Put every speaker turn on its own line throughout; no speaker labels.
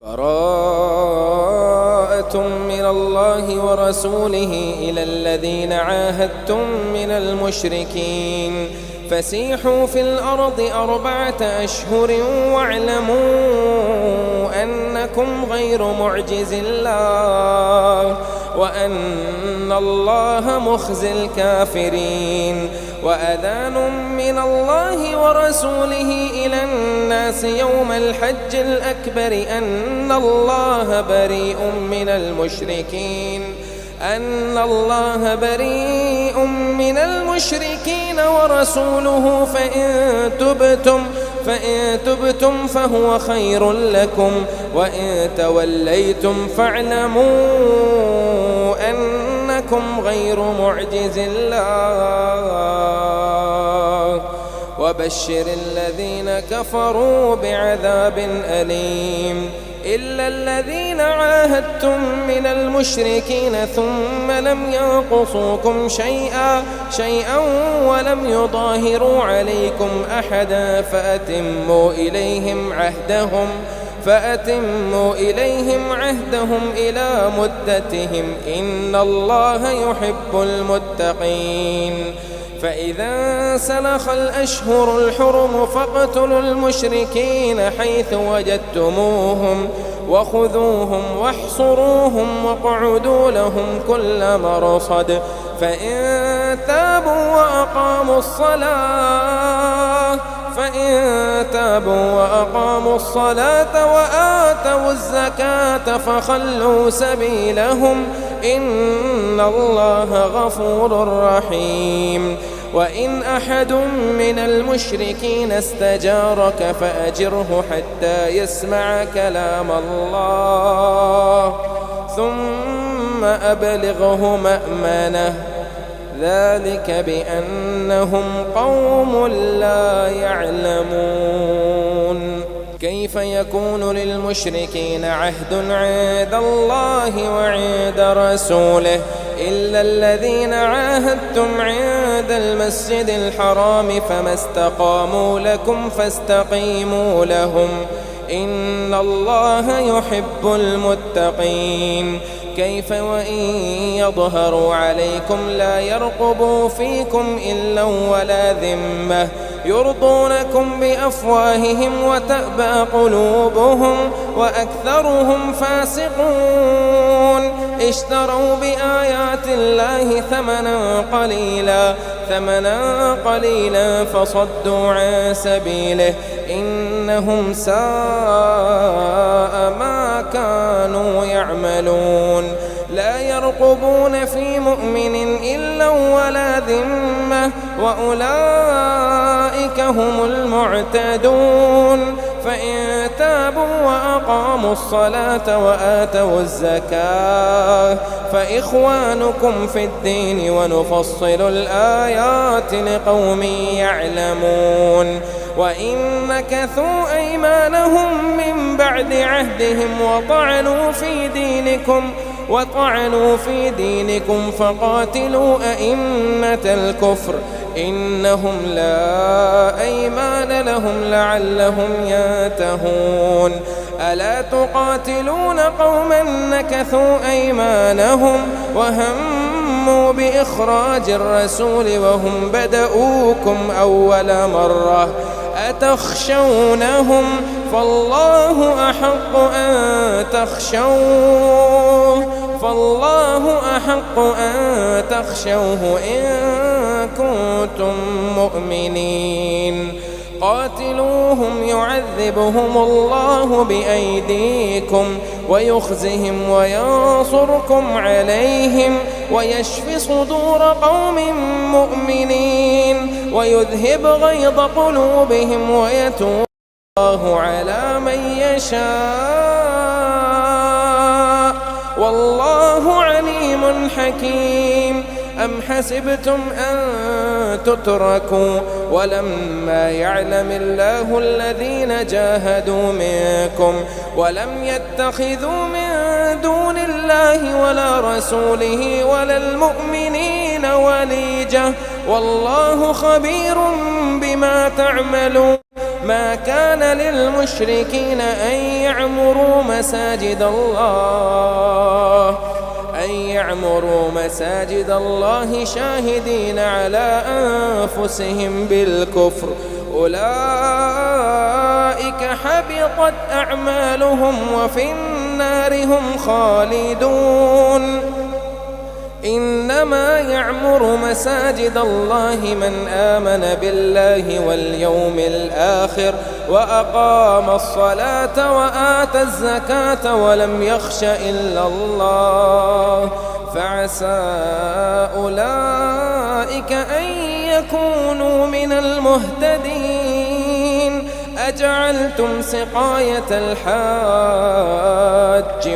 براءة من الله ورسوله إلى الذين عاهدتم من المشركين فسيحوا في الأرض 4 أشهر واعلموا أنكم غير معجز الله وأن الله مخزي الكافرين. وأذان من الله ورسوله إلى الناس يوم الحج الأكبر أن الله بريء من المشركين ورسوله فإن تبتم فهو خير لكم وإن توليتم فاعلموا أنكم غير معجز الله وبشر الذين كفروا بعذاب أليم. إلا الذين عاهدتم من المشركين ثم لم ينقصوكم شيئا ولم يظاهروا عليكم أحدا فأتموا إليهم عهدهم إلى مدتهم إن الله يحب المتقين. فإذا سلخ الأشهر الحرم فاقتلوا المشركين حيث وجدتموهم وخذوهم واحصروهم واقعدوا لهم كل مرصد فإن تابوا وأقاموا الصلاة وآتوا الزكاة فخلوا سبيلهم إن الله غفور رحيم. وإن أحد من المشركين استجارك فأجره حتى يسمع كلام الله ثم أبلغه مأمنه ذلك بأنهم قوم لا يعلمون. كيف يكون للمشركين عهد عند الله وعند رسوله إلا الذين عاهدتم عند المسجد الحرام فما استقاموا لكم فاستقيموا لهم إن الله يحب المتقين. كيف وإن يظهروا عليكم لا يرقبوا فيكم إلا ولا ذمة يرضونكم بأفواههم وتأبى قلوبهم وأكثرهم فاسقون. اشتروا بآيات الله ثمنا قليلا فصدوا عن سبيله إنهم ساء ما كانوا يعملون. لا يرقبون في مؤمن إلا ولا ذمة وأولئك هم المعتدون. فإن تابوا وأقاموا الصلاة وآتوا الزكاة فإخوانكم في الدين ونفصل الآيات لقوم يعلمون. وإن نكثوا أيمانهم من بعد عهدهم وطعنوا في دينكم فقاتلوا أئمة الكفر إنهم لا أيمان لهم لعلهم ينتهون. ألا تقاتلون قوما نكثوا أيمانهم وهموا بإخراج الرسول وهم بدؤوكم أول مرة أتخشونهم فالله أحق أن تخشوه إن كنتم مؤمنين. قاتلوهم يعذبهم الله بأيديكم ويخزهم وينصركم عليهم ويشفي صدور قوم مؤمنين ويذهب غيظ قلوبهم ويتوب الله على من يشاء والله عليم حكيم. أم حسبتم أن تتركوا ولما يعلم الله الذين جاهدوا منكم ولم يتخذوا من دون الله ولا رسوله ولا المؤمنين وليجة والله خبير بما تعملون. ما كان للمشركين أن يعمروا مساجد الله شاهدين على أنفسهم بالكفر، أولئك حبطت أعمالهم وفي النار هم خالدون. إنما يعمر مساجد الله من آمن بالله واليوم الآخر وأقام الصلاة وآتى الزكاة ولم يخش إلا الله، فعسى أولئك أن يكونوا من المهتدين. أجعلتم سقاية الحاج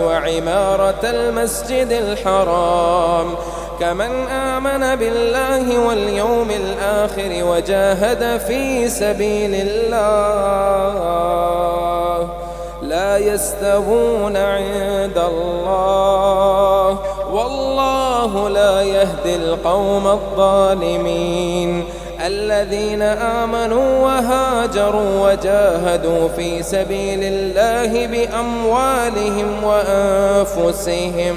وعمارة المسجد الحرام كمن آمن بالله واليوم الآخر وجاهد في سبيل الله لا يستوون عند الله، والله لا يهدي القوم الظالمين. الذين آمنوا وهاجروا وجاهدوا في سبيل الله بأموالهم وأنفسهم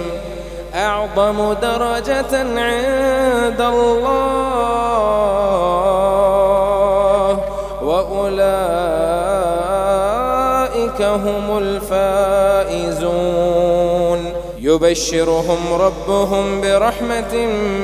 أعظم درجة عند الله، وأولئك هم الفائزون. يبشرهم ربهم برحمة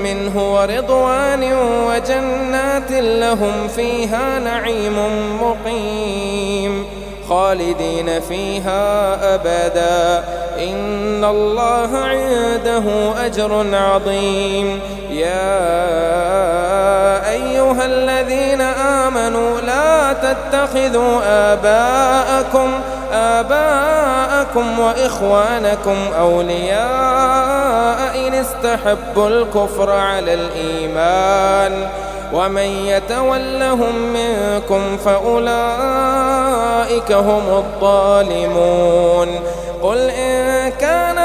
منه ورضوان وجنات لهم فيها نعيم مقيم خالدين فيها أبدا، إن الله عنده أجر عظيم. يا أيها الذين آمنوا لا تتخذوا آباءكم وإخوانكم أولياء إن استحبوا الكفر على الإيمان، ومن يتولهم منكم فأولئك هم الظالمون. قل إن كان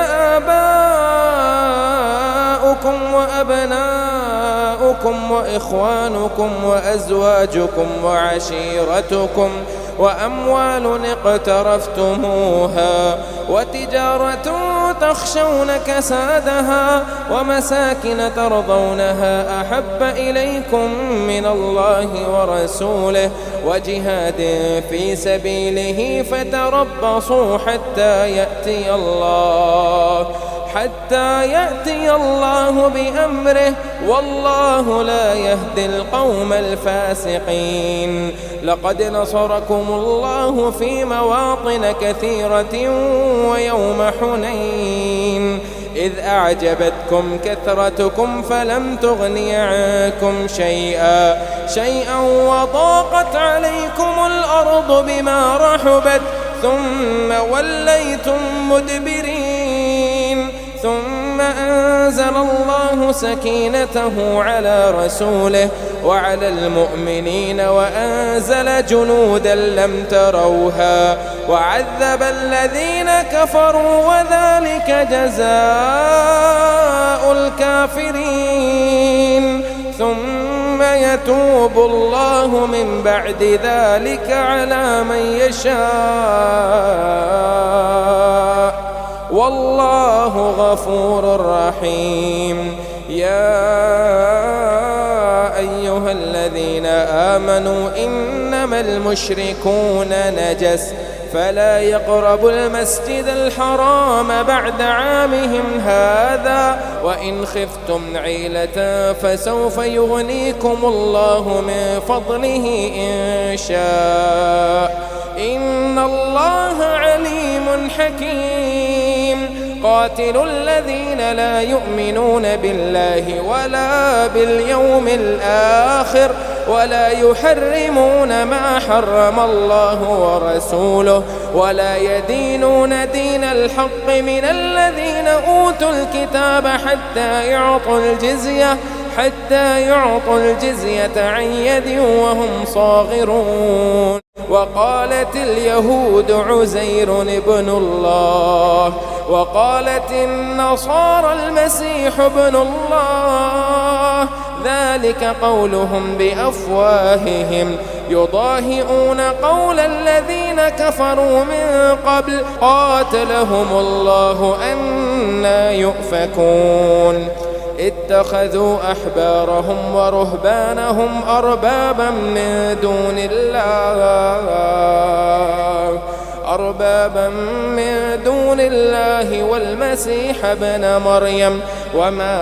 آباؤكم وأبناؤكم وإخوانكم وأزواجكم وعشيرتكم وأموال اقترفتموها وتجارة تخشون كسادها ومساكن ترضونها أحب إليكم من الله ورسوله وجهاد في سبيله فتربصوا حتى يأتي الله بأمره، والله لا يهدي القوم الفاسقين. لقد نصركم الله في مواطن كثيرة ويوم حنين إذ أعجبتكم كثرتكم فلم تغن عنكم شيئا وضاقت عليكم الأرض بما رحبت ثم وليتم مدبرين، ثم أنزل الله سكينته على رسوله وعلى المؤمنين وأنزل جنودا لم تروها وعذب الذين كفروا وذلك جزاء الكافرين. ثم يتوب الله من بعد ذلك على من يشاء، والله غفور رحيم. يا أيها الذين آمنوا إنما المشركون نجس فلا يقربوا المسجد الحرام بعد عامهم هذا، وإن خفتم عيلة فسوف يغنيكم الله من فضله إن شاء، إن الله عليم حكيم. قاتلوا الذين لا يؤمنون بالله ولا باليوم الآخر ولا يحرمون ما حرم الله ورسوله ولا يدينون دين الحق من الذين أوتوا الكتاب حتى يعطوا الجزية عن يد وهم صاغرون. وقالت اليهود عزير ابن الله وقالت النصارى المسيح ابن الله، ذلك قولهم بأفواههم يضاهئون قول الذين كفروا من قبل قاتلهم الله أنى يؤفكون اتخذوا أحبارهم ورهبانهم أربابا من دون الله والمسيح ابن مريم وما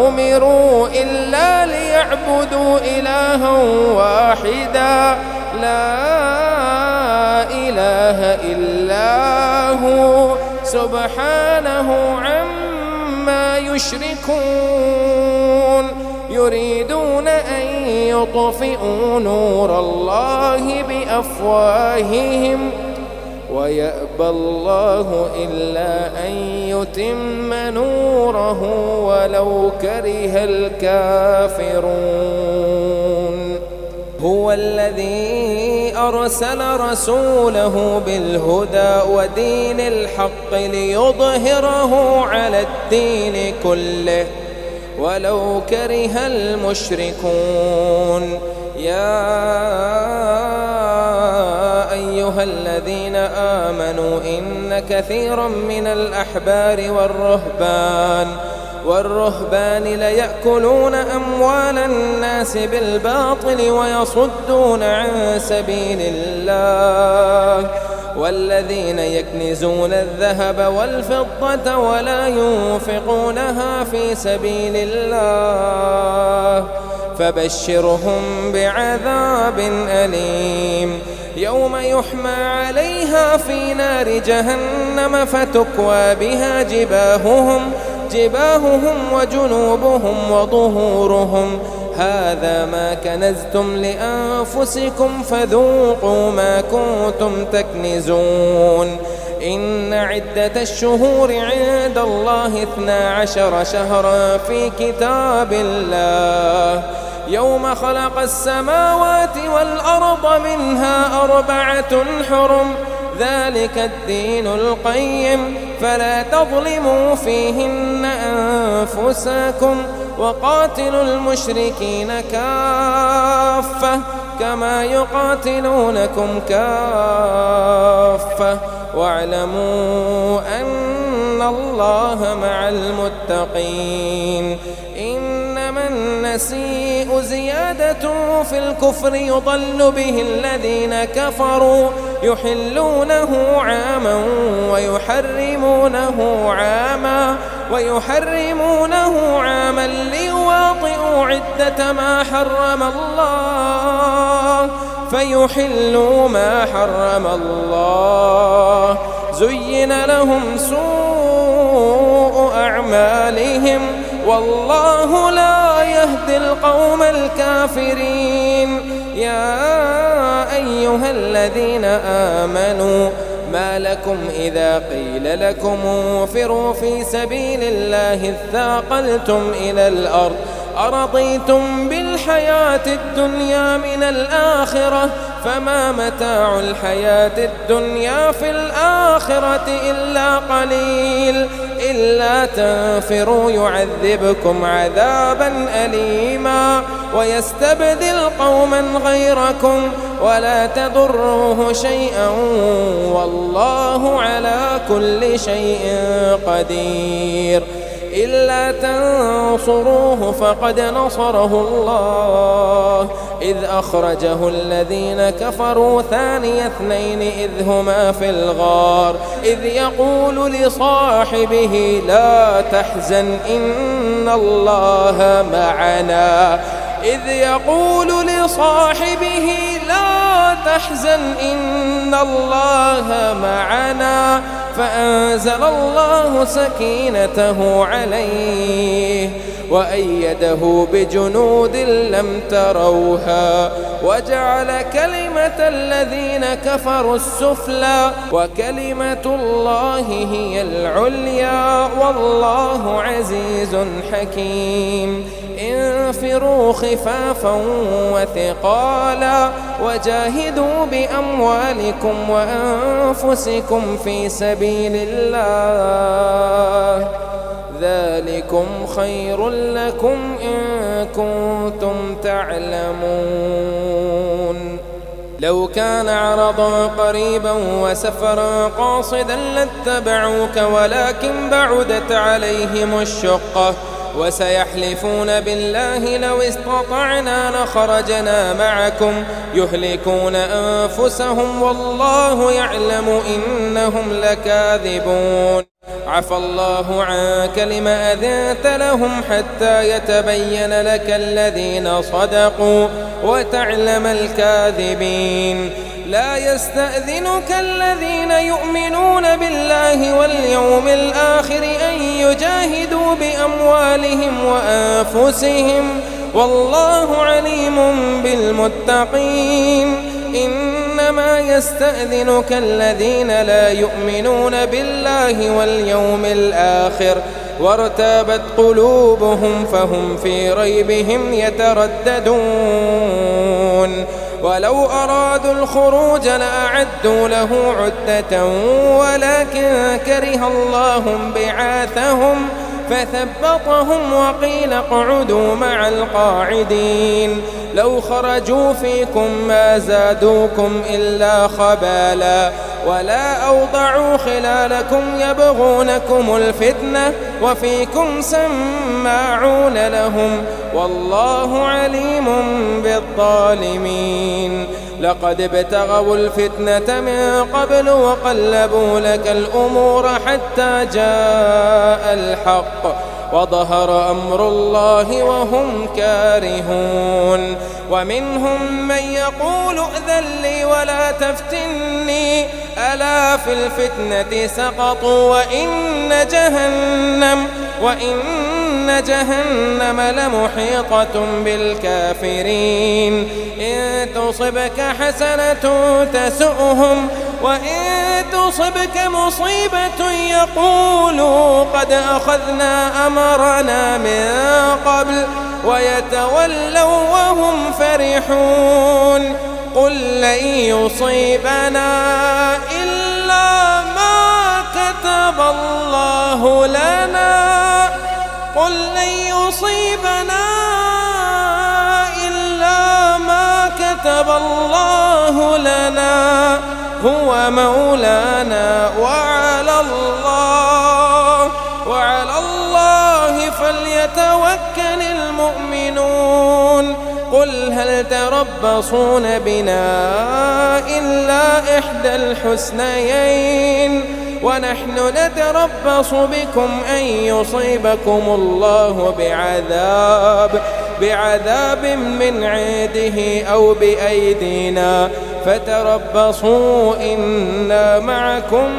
أمروا إلا ليعبدوا إلها واحدا لا إله إلا هو سبحانه عما يشركون يريدون أن يطفئوا نور الله بأفواههم ويأبى الله إلا أن يتم نوره ولو كره الكافرون هو الذي أرسل رسوله بالهدى ودين الحق ليظهره على الدين كله ولو كره المشركون يا أيها الذين آمنوا إن كثيرا من الأحبار والرهبان ليأكلون أموال الناس بالباطل ويصدون عن سبيل الله والذين يكنزون الذهب والفضة ولا ينفقونها في سبيل الله فبشرهم بعذاب أليم يوم يحمى عليها في نار جهنم فتكوى بها جباههم وجنوبهم وظهورهم هذا ما كنزتم لأنفسكم فذوقوا ما كنتم تكنزون إن عدة الشهور عند الله 12 شهرا في كتاب الله يوم خلق السماوات والأرض منها 4 حرم ذلك الدين القيم فلا تظلموا فيهن أنفسكم وقاتلوا المشركين كافة كما يقاتلونكم كافة واعلموا أن الله مع المتقين إنما النسيء زيادة في الكفر يضل به الذين كفروا يحلونه عاما ويحرمونه عاما ليواطئوا عدة ما حرم الله فيحلوا ما حرم الله زين لهم سوء أعمالهم والله لا يهدي القوم الكافرين يا أيها الذين آمنوا ما لكم إذا قيل لكم انفروا في سبيل الله اثاقلتم إلى الأرض أرضيتم بالحياة الدنيا من الآخرة فما متاع الحياة الدنيا في الآخرة إلا قليل إلا تنفروا يعذبكم عذابا أليما ويستبدل قوما غيركم ولا تضروه شيئا والله على كل شيء قدير إلا تنصروه فقد نصره الله إذ أخرجه الذين كفروا ثاني اثنين إذ هما في الغار إذ يقول لصاحبه لا تحزن إن الله معنا إذ يقول لصاحبه لا تحزن إن الله معنا فأنزل الله سكينته عليه وأيده بجنود لم تروها وجعل كلمة الذين كفروا السفلى وكلمة الله هي العليا والله عزيز حكيم انفروا خفافا وثقالا وجاهدوا بأموالكم وأنفسكم في سبيل الله ذلكم خير لكم إن كنتم تعلمون. لو كان عرضا قريبا وسفرا قاصدا لاتبعوك ولكن بعدت عليهم الشقة وسيحلفون بالله لو استطعنا لخرجنا معكم يهلكون أنفسهم والله يعلم إنهم لكاذبون. عفى الله عنك لما أذنت لهم حتى يتبين لك الذين صدقوا وتعلم الكاذبين. لا يستأذنك الذين يؤمنون بالله واليوم الآخر أن يجاهدوا بأموالهم وأنفسهم والله عليم بالمتقين. إنما يستأذنك الذين لا يؤمنون بالله واليوم الآخر وارتابت قلوبهم فهم في ريبهم يترددون. ولو أرادوا الخروج لأعدوا له عدة ولكن كره الله بعاثهم فثبطهم وقيل اقعدوا مع القاعدين. لو خرجوا فيكم ما زادوكم إلا خبالا ولا أوضعوا خلالكم يبغونكم الفتنة وفيكم سماعون لهم والله عليم بالظالمين. لقد ابتغوا الفتنة من قبل وقلبوا لك الأمور حتى جاء الحق وظهر أمر الله وهم كارهون. ومنهم من يقول ائذن لي ولا تفتني ألا في الفتنة سقطوا وإن جهنم لمحيطة بالكافرين. إن تصبك حسنة تسؤهم وإن تصبك مصيبة يقولوا قد أخذنا أمرنا من قبل ويتولوا وهم فرحون. قل لن يصيبنا إلا ما كتب الله لنا قل لن يصيبنا إلا ما كتب الله لنا هو مولانا وعلى الله فليتوكل المؤمنون. قل هل تربصون بنا إلا إحدى الحسنيين ونحن نتربص بكم أن يصيبكم الله بعذاب من عنده أو بأيدينا فتربصوا إنا معكم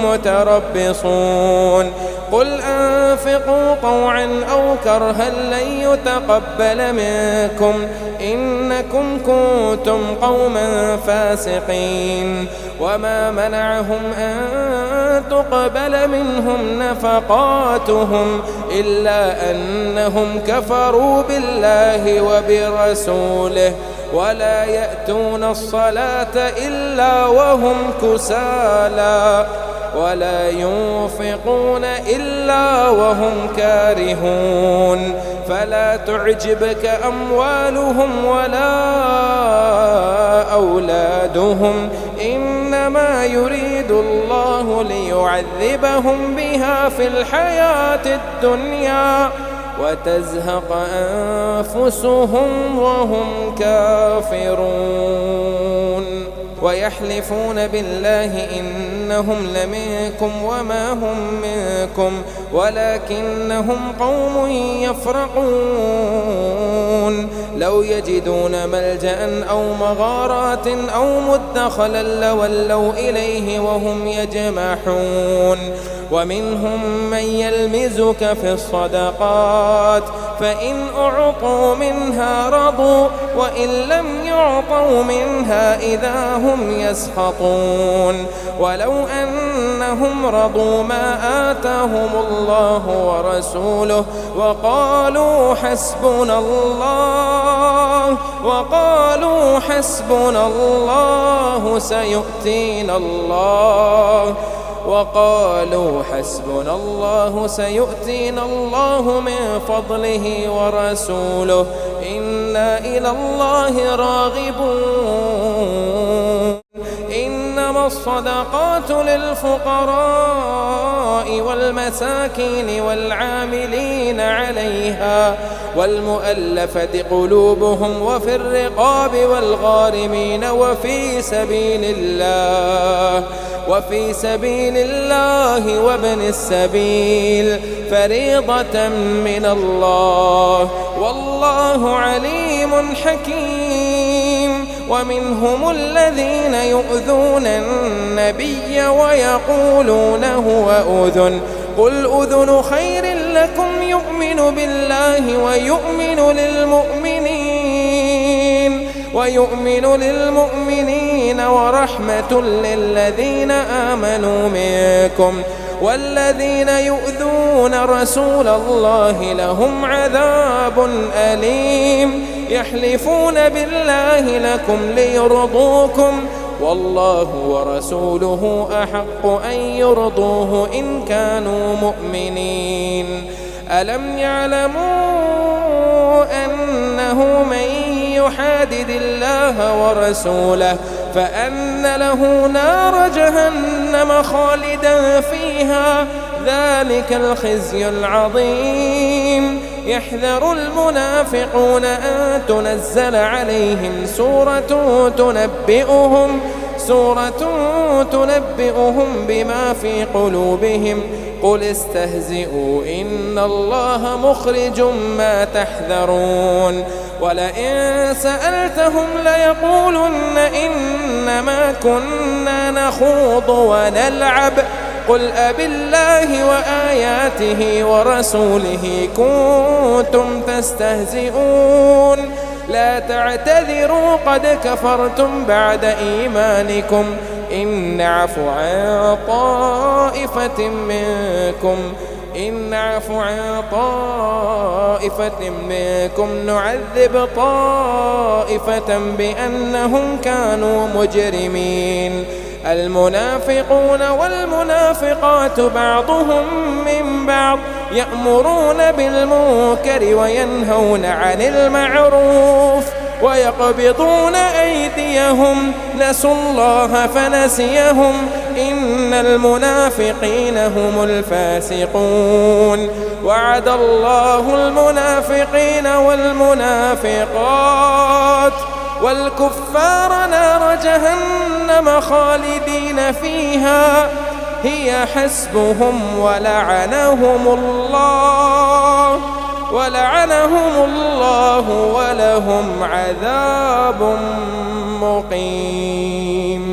متربصون. قل أنفقوا طوعا أو كرها لن يتقبل منكم إنكم كنتم قوما فاسقين. وما منعهم أن تقبل منهم نفقاتهم إلا أنهم كفروا بالله وبرسوله ولا يأتون الصلاة إلا وهم كسالى ولا ينفقون إلا وهم كارهون. فلا تعجبك أموالهم ولا أولادهم إنما يريد الله ليعذبهم بها في الحياة الدنيا وتزهق أنفسهم وهم كافرون. ويحلفون بالله إنهم لمنكم وما هم منكم ولكنهم قوم يفرقون. لو يجدون ملجأ أو مغارات أو مدخلا لولوا إليه وهم يجمحون. ومنهم من يلمزك في الصدقات فإن أعطوا منها رضوا وإن لم يعطوا منها إذا هم يسخطون. ولو أنهم رضوا ما آتاهم الله ورسوله وقالوا حسبنا الله سيؤتينا الله وقالوا حسبنا الله سيؤتينا الله من فضله ورسوله إنا إلى الله راغبون. إنما الصدقات للفقراء والمساكين والعاملين عليها والمؤلفة قلوبهم وفي الرقاب والغارمين وفي سبيل الله وابن السبيل فريضة من الله والله عليم حكيم. ومنهم الذين يؤذون النبي ويقولون هو أذن قل أذن خير لكم يؤمن بالله ويؤمن للمؤمنين ورحمة للذين آمنوا منكم والذين يؤذون رسول الله لهم عذاب أليم. يحلفون بالله لكم ليرضوكم والله ورسوله أحق أن يرضوه إن كانوا مؤمنين. ألم يعلموا أنه من يحادد الله ورسوله فأن له نار جهنم خالدا فيها ذلك الخزي العظيم. يحذر المنافقون أن تنزل عليهم سورة تنبئهم بما في قلوبهم قل استهزئوا إن الله مخرج ما تحذرون. ولئن سألتهم ليقولن إنما كنا نخوض ونلعب قل أبالله وآياته ورسوله كنتم تستهزئون لا تعتذروا قد كفرتم بعد إيمانكم إن نعفو عن طائفة منكم نعذب طائفة بأنهم كانوا مجرمين. المنافقون والمنافقات بعضهم من بعض يأمرون بالمنكر وينهون عن المعروف ويقبضون أيديهم نسوا الله فنسيهم إن المنافقين هم الفاسقون. وعد الله المنافقين والمنافقات والكفار نار جهنم خالدين فيها هي حسبهم ولعنهم الله ولهم عذاب مقيم.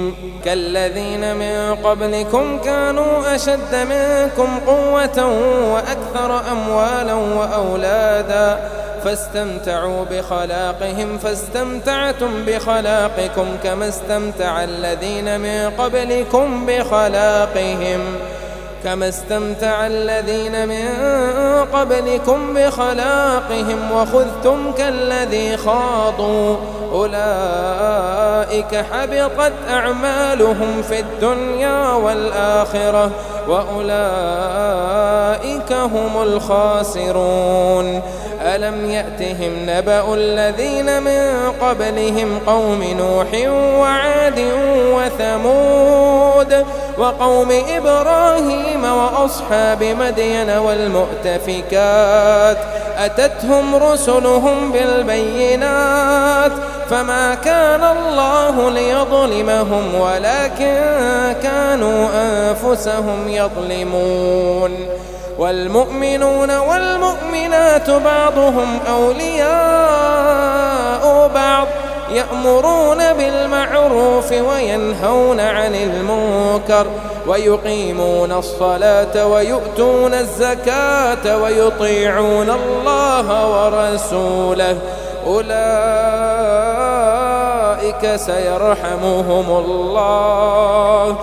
كالذين من قبلكم كانوا أشد منكم قوة وأكثر أموالا وأولادا فاستمتعوا بخلاقهم فاستمتعتم بخلاقكم كما استمتع الذين من قبلكم بخلاقهم وخذتم كالذي خاضوا أولئك حبطت أعمالهم في الدنيا والآخرة وأولئك هم الخاسرون. ألم يأتهم نبأ الذين من قبلهم قوم نوح وعاد وثمود وقوم إبراهيم وأصحاب مدين والمؤتفكات أتتهم رسلهم بالبينات فما كان الله ليظلمهم ولكن كانوا أنفسهم يظلمون. والمؤمنون والمؤمنات بعضهم أولياء بعض يأمرون بالمعروف وينهون عن المنكر ويقيمون الصلاة ويؤتون الزكاة ويطيعون الله ورسوله أولئك سيرحمهم الله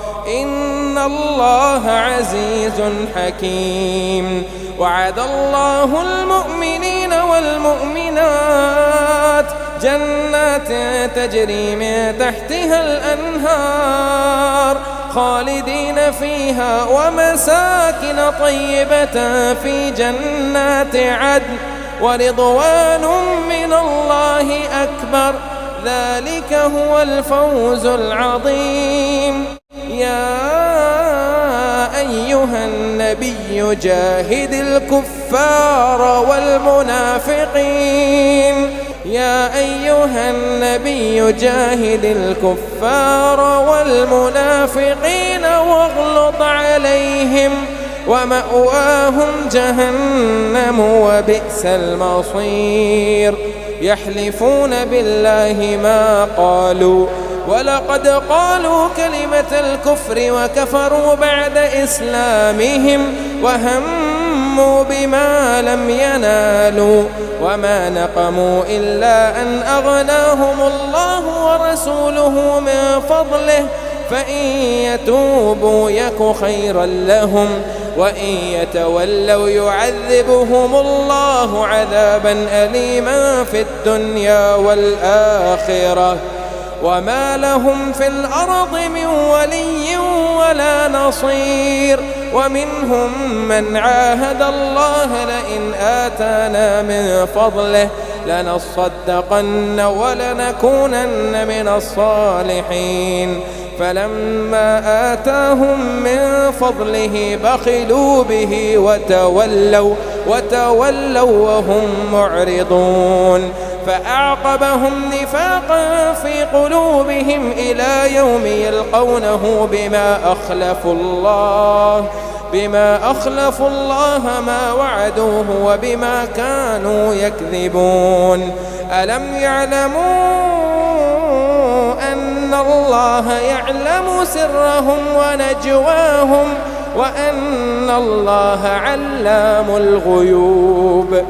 إن الله عزيز حكيم. وعد الله المؤمنين والمؤمنات جنات تجري من تحتها الأنهار خالدين فيها ومساكن طيبة في جنات عدن ورضوان من الله أكبر ذلك هو الفوز العظيم. يا أيها النبي جاهد الكفار والمنافقين يا أيها النبي جاهد الكفار والمنافقين واغلظ عليهم ومأواهم جهنم وبئس المصير. يحلفون بالله ما قالوا ولقد قالوا كلمة الكفر وكفروا بعد إسلامهم وهموا بما لم ينالوا وما نقموا إلا أن أغناهم الله ورسوله من فضله فإن يتوبوا يك خيرا لهم وإن يتولوا يعذبهم الله عذابا أليما في الدنيا والآخرة وما لهم في الأرض من ولي ولا نصير. ومنهم من عاهد الله لئن آتانا من فضله لنصدقن ولنكونن من الصالحين فلما آتاهم من فضله بخلوا به وتولوا وهم معرضون فأعقبهم نفاقا في قلوبهم إلى يوم يلقونه بما أخلفوا الله ما وعدوه وبما كانوا يكذبون. ألم يعلموا أن الله يعلم سرهم ونجواهم وأن الله علام الغيوب.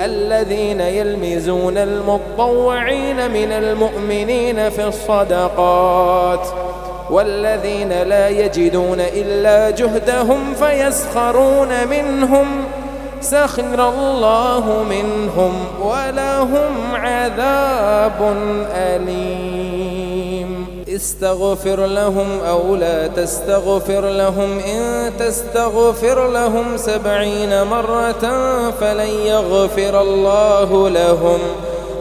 الذين يلمزون المطوعين من المؤمنين في الصدقات والذين لا يجدون إلا جهدهم فيسخرون منهم سخر الله منهم ولهم عذاب أليم. استغفر لهم أو لا تستغفر لهم إن تستغفر لهم 70 مرة فلن يغفر الله لهم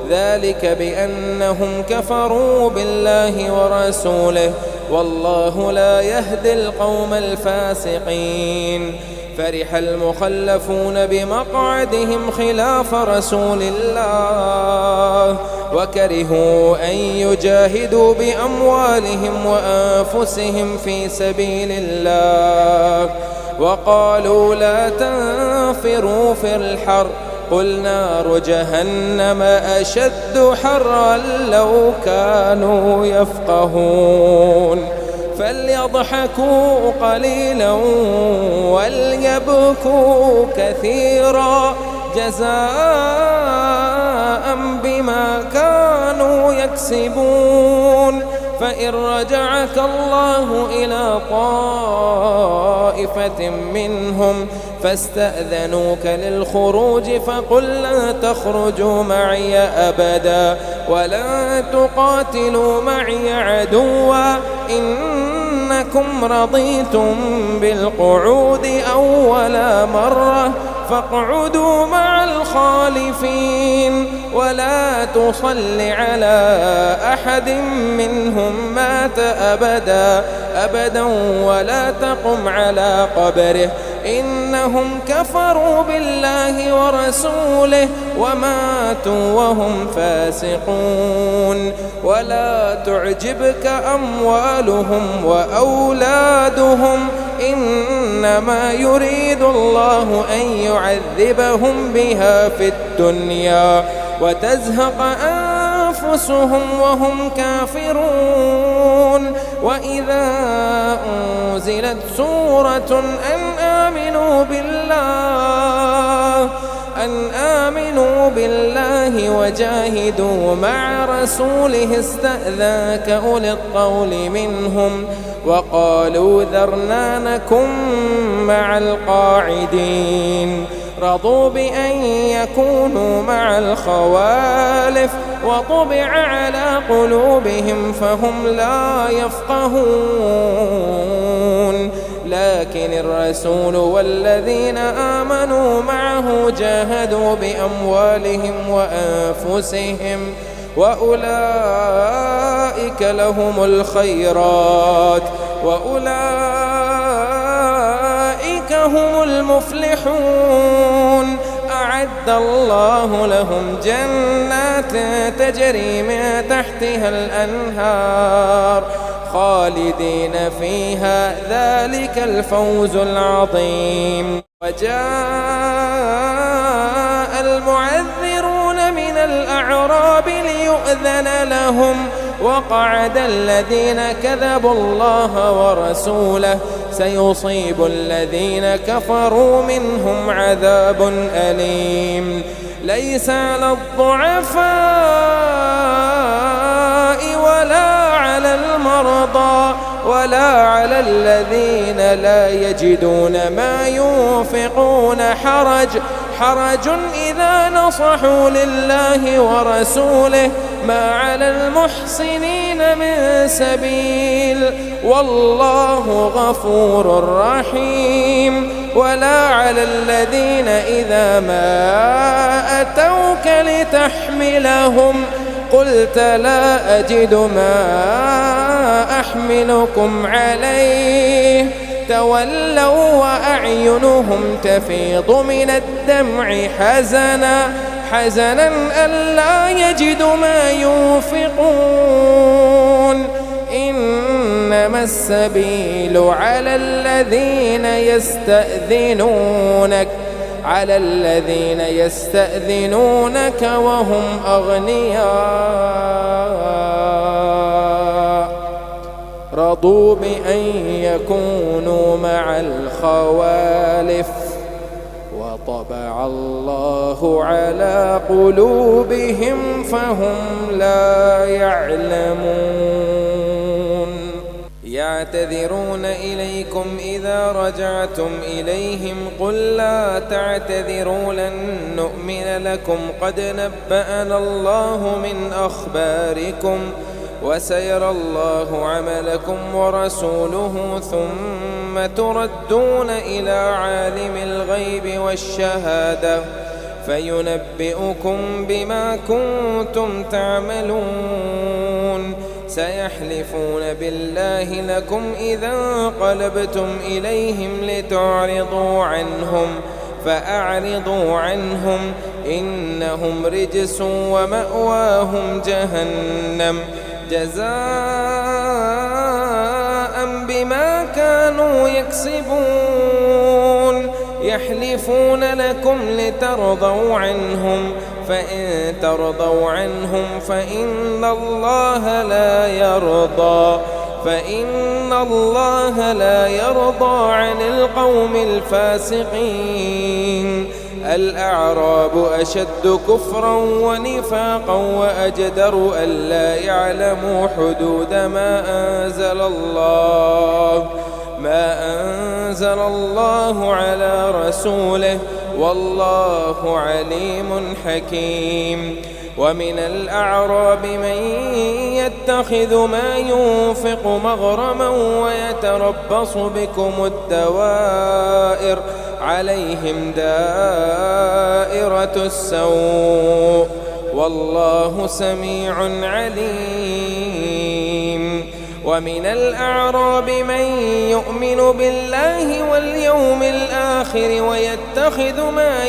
ذلك بأنهم كفروا بالله ورسوله والله لا يهدي القوم الفاسقين. فرح المخلفون بمقعدهم خلاف رسول الله وكرهوا أن يجاهدوا بأموالهم وأنفسهم في سبيل الله وقالوا لا تنفروا في الحر قل نار جهنم أشد حرا لو كانوا يفقهون. فليضحكوا قليلا وليبكوا كثيرا جزاء بما كانوا يكسبون. فإن رجعك الله إلى طائفة منهم فاستأذنوك للخروج فقل لا تخرجوا معي أبدا ولا تقاتلوا معي عدوا إنكم رضيتم بالقعود أول مرة فاقعدوا مع الخالفين ولا تصل على أحد منهم مات أبدا ولا تقم على قبره إنهم كفروا بالله ورسوله وماتوا وهم فاسقون. ولا تعجبك أموالهم وأولادهم إنما يريد الله أن يعذبهم بها في الدنيا وتزهق أنفسهم وهم كافرون. وإذا أنزلت سورة أن آمنوا بالله وجاهدوا مع رسوله استأذنك أولي الطول منهم وقالوا ذرنا نكن مع القاعدين. رضوا بأن يكونوا مع الخوالف وطبع على قلوبهم فهم لا يفقهون لكن الرسول والذين آمنوا معه جاهدوا بأموالهم وأنفسهم وأولئك لهم الخيرات وأولئك هم المفلحون أعد الله لهم جنات تجري من تحتها الأنهار خالدين فيها ذلك الفوز العظيم. وجاء المعذرون من الأعراب ليؤذن لهم وقعد الذين كذبوا الله ورسوله سيصيب الذين كفروا منهم عذاب أليم. ليس على الضعفاء ولا على المرضى ولا على الذين لا يجدون ما ينفقون حرج إذا نصحوا لله ورسوله ما على المحسنين من سبيل والله غفور رحيم. ولا على الذين إذا ما أتوك لتحملهم قلت لا أجد ما أحملكم عليه تولوا وأعينهم تفيض من الدمع حزنا ألا يجدوا ما ينفقون. إنما السبيل على الذين يستأذنونك وهم أغنياء رضوا بأن يكونوا مع الخوالف وطبع الله على قلوبهم فهم لا يعلمون. يعتذرون إليكم إذا رجعتم إليهم قل لا تعتذروا لن نؤمن لكم قد نبأنا الله من أخباركم وسيرى الله عملكم ورسوله ثم تردون إلى عالم الغيب والشهادة فينبئكم بما كنتم تعملون. سيحلفون بالله لكم إذا انقلبتم إليهم لتعرضوا عنهم فأعرضوا عنهم إنهم رجس ومأواهم جهنم جزاء بما كانوا يكسبون. يحلفون لكم لترضوا عنهم فإن ترضوا عنهم فإن الله لا يرضى عن القوم الفاسقين. الأعراب أشد كفرا ونفاقا وأجدر ألا يعلموا حدود ما أنزل الله على رسوله والله عليم حكيم. ومن الأعراب من يتخذ ما ينفق مغرما ويتربص بكم الدوائر عليهم دائرة السوء والله سميع عليم. ومن الأعراب من يؤمن بالله واليوم الآخر ويتخذ ما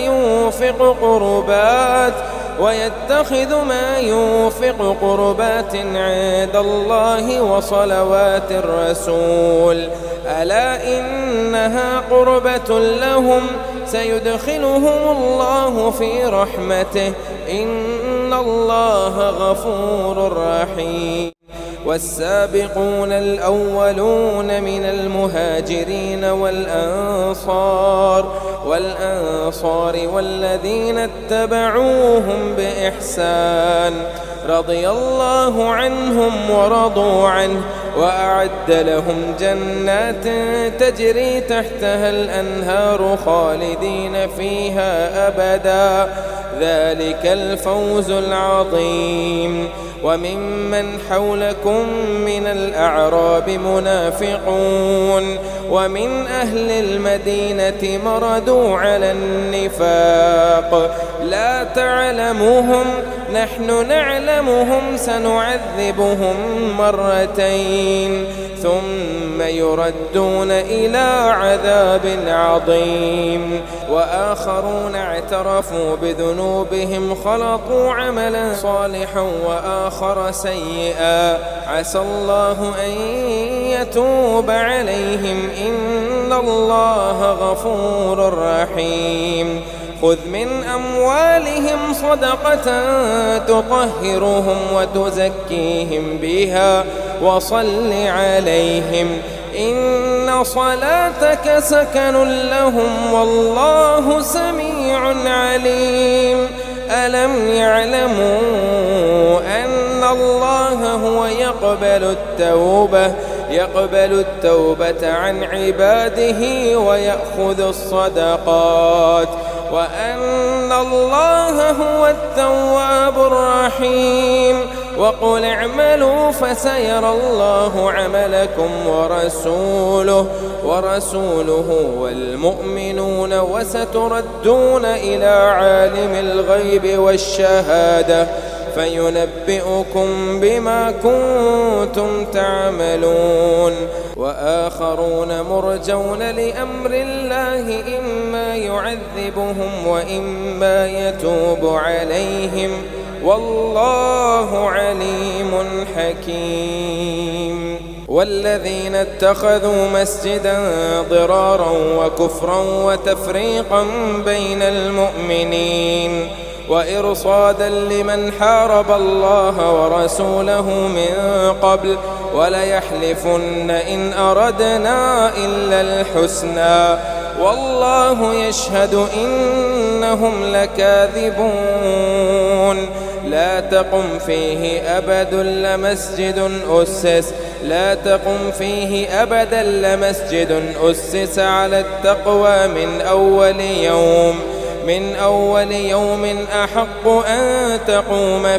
ينفق قربات عند الله وصلوات الرسول ألا إنها قربة لهم سيدخلهم الله في رحمته إن الله غفور رحيم. والسابقون الأولون من المهاجرين والأنصار والذين اتبعوهم بإحسان رضي الله عنهم ورضوا عنه وأعد لهم جنات تجري تحتها الأنهار خالدين فيها أبدا، ذلك الفوز العظيم. وممن حولكم من الأعراب منافقون ومن أهل المدينة مردوا على النفاق لا تعلمهم نحن نعلمهم سنعذبهم مرتين ثم يردون إلى عذاب عظيم. وآخرون اعترفوا بذنوبهم خلطوا عملا صالحا وآخر سيئا عسى الله أن يتوب عليهم إن الله غفور رحيم. خذ من أموالهم صدقة تطهرهم وتزكيهم بها وصل عليهم إن صلاتك سكن لهم والله سميع عليم. ألم يعلموا أن الله هو يقبل التوبة عن عباده ويأخذ الصدقات وأن الله هو التواب الرحيم. وقل اعملوا فسيرى الله عملكم ورسوله والمؤمنون وستردون إلى عالم الغيب والشهادة فينبئكم بما كنتم تعملون. وآخرون مرجون لأمر الله إما يعذبهم وإما يتوب عليهم والله عليم حكيم. والذين اتخذوا مسجدا ضرارا وكفرا وتفريقا بين المؤمنين وإرصادا لمن حارب الله ورسوله من قبل وليحلفن إن أردنا إلا الحسنى والله يشهد إنهم لكاذبون. لا تقم فيه أبدا لمسجد أسس على التقوى من أول يوم أحق أن تقوم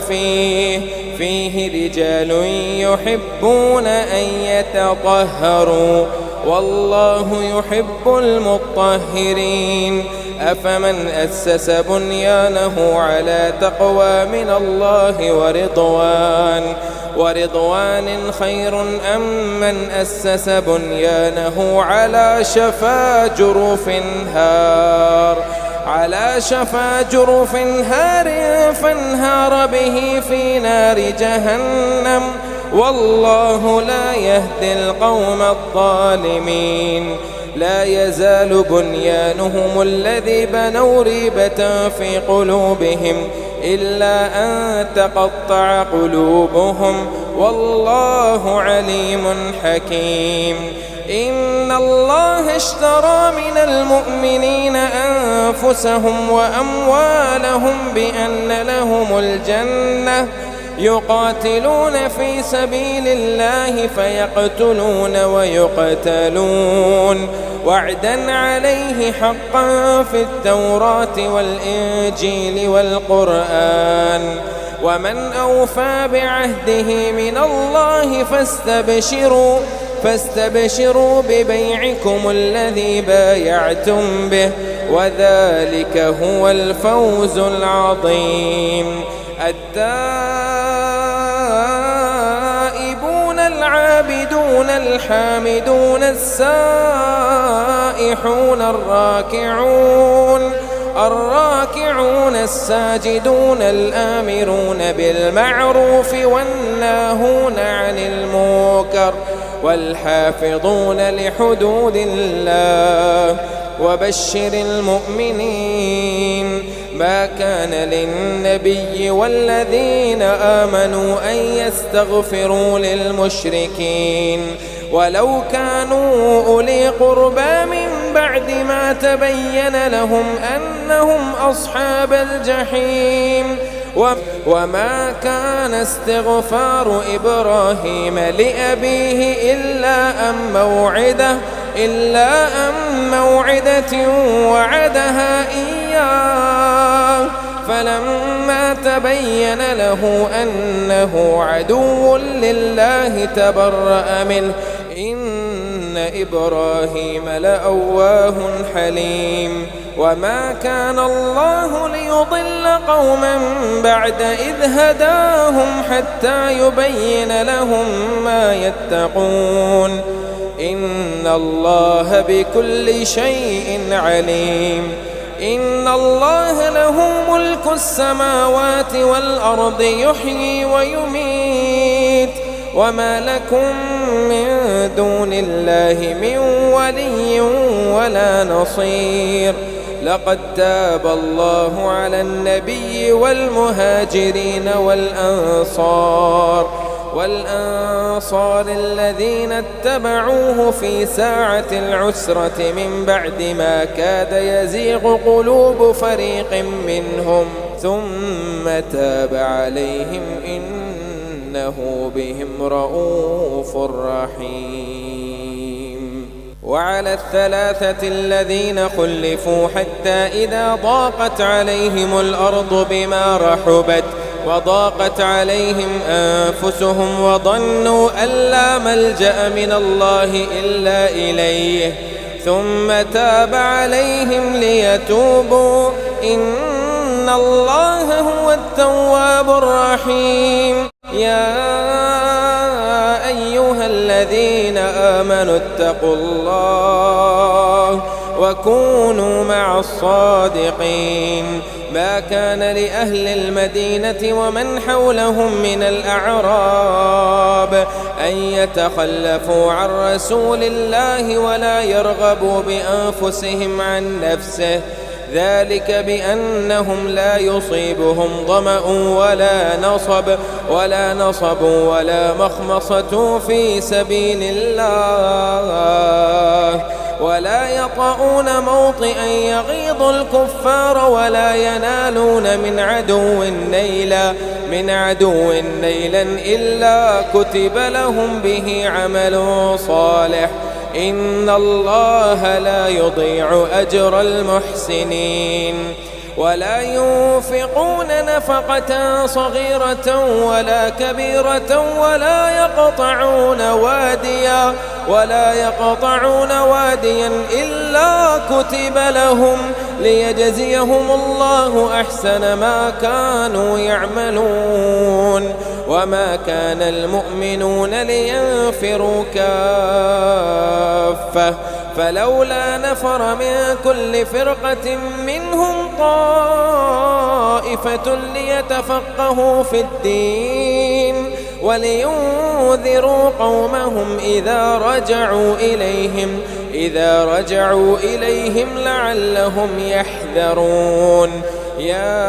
فيه رجال يحبون أن يتطهروا والله يحب المطهرين. أفمن أسس بنيانه على تقوى من الله ورضوان خير أم من أسس بنيانه على شفا جرف هار فانهار به في نار جهنم والله لا يهدي القوم الظالمين. لا يزال بنيانهم الذي بنوا ريبة في قلوبهم إلا أن تقطع قلوبهم والله عليم حكيم. إن الله اشترى من المؤمنين أنفسهم وأموالهم بأن لهم الجنة يقاتلون في سبيل الله فيقتلون ويقتلون وعدا عليه حقا في التوراة والإنجيل والقرآن ومن أوفى بعهده من الله فاستبشروا ببيعكم الذي بايعتم به وذلك هو الفوز العظيم. التائبون العابدون الحامدون السائحون الراكعون الساجدون الآمرون بالمعروف والناهون عن المنكر والحافظون لحدود الله وبشر المؤمنين. ما كان للنبي والذين آمنوا أن يستغفروا للمشركين ولو كانوا أولي قربى من بعد ما تبين لهم أنهم أصحاب الجحيم وما كان استغفار إبراهيم لأبيه إلا أن موعدة وعدها إياه فلما تبين له أنه عدو لله تبرأ منه إن إبراهيم لأواه حليم وما كان الله ليضل قوما بعد إذ هداهم حتى يبين لهم ما يتقون إن الله بكل شيء عليم إن الله له ملك السماوات والأرض يحيي ويميت وما لكم من دون الله من ولي ولا نصير لقد تاب الله على النبي والمهاجرين والأنصار الذين اتبعوه في ساعة العسرة من بعد ما كاد يزيغ قلوب فريق منهم ثم تاب عليهم إنه بهم رؤوف رحيم وعلى الثلاثة الذين خلفوا حتى إذا ضاقت عليهم الأرض بما رحبت وضاقت عليهم أنفسهم وظنوا أن لا ملجأ من الله إلا إليه ثم تاب عليهم ليتوبوا إن الله هو التواب الرحيم يا أيها الذين آمنوا اتقوا الله وكونوا مع الصادقين ما كان لأهل المدينة ومن حولهم من الأعراب أن يتخلفوا عن رسول الله ولا يرغبوا بأنفسهم عن نفسه ذلك بأنهم لا يصيبهم ظمأ ولا نصب ولا مخمصة في سبيل الله ولا يطؤون موطئا يغيظ الكفار ولا ينالون من عدو نيلا إلا كتب لهم به عمل صالح إن الله لا يضيع أجر المحسنين ولا ينفقون نفقة صغيرة ولا كبيرة ولا يقطعون واديا إلا كتب لهم ليجزيهم الله أحسن ما كانوا يعملون وما كان المؤمنون لينفروا كافة فلولا نفر من كل فرقة منهم طائفة ليتفقهوا في الدين ولينذروا قومهم إذا رجعوا إليهم لعلهم يحذرون يا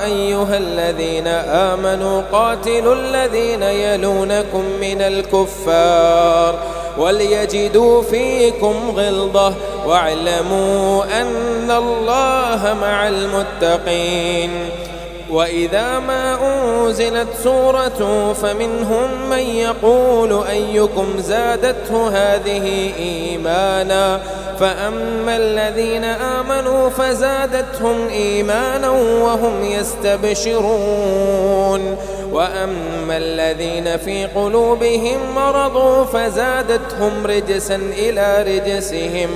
أيها الذين آمنوا قاتلوا الذين يلونكم من الكفار وليجدوا فيكم غلظة واعلموا أن الله مع المتقين وإذا ما أنزلت سورة فمنهم من يقول أيكم زادته هذه إيمانا فأما الذين آمنوا فزادتهم إيمانا وهم يستبشرون وأما الذين في قلوبهم مرض فزادتهم رجسا إلى رجسهم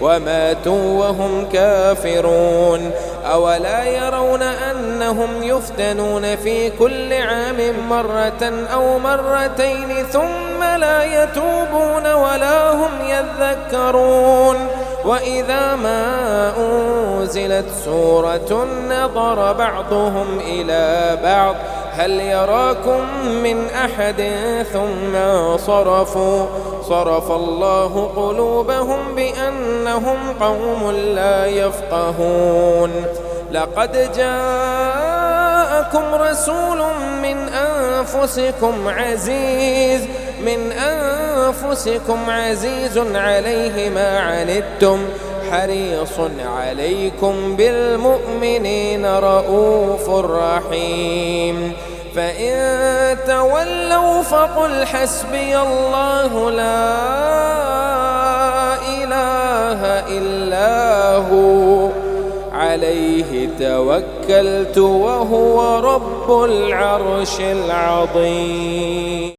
وماتوا وهم كافرون أولا يرون أنهم يفتنون في كل عام مرة أو مرتين ثم لا يتوبون ولا هم يذكرون وإذا ما أنزلت سورة نظر بعضهم إلى بعض هل يراكم من أحد ثم صرف الله قلوبهم بأنهم قوم لا يفقهون لقد جاءكم رسول من أنفسكم عزيز عليه ما عنتم حريص عليكم بالمؤمنين رؤوف رحيم. فإن تولوا فقل حسبي الله لا إله إلا هو عليه توكلت وهو رب العرش العظيم.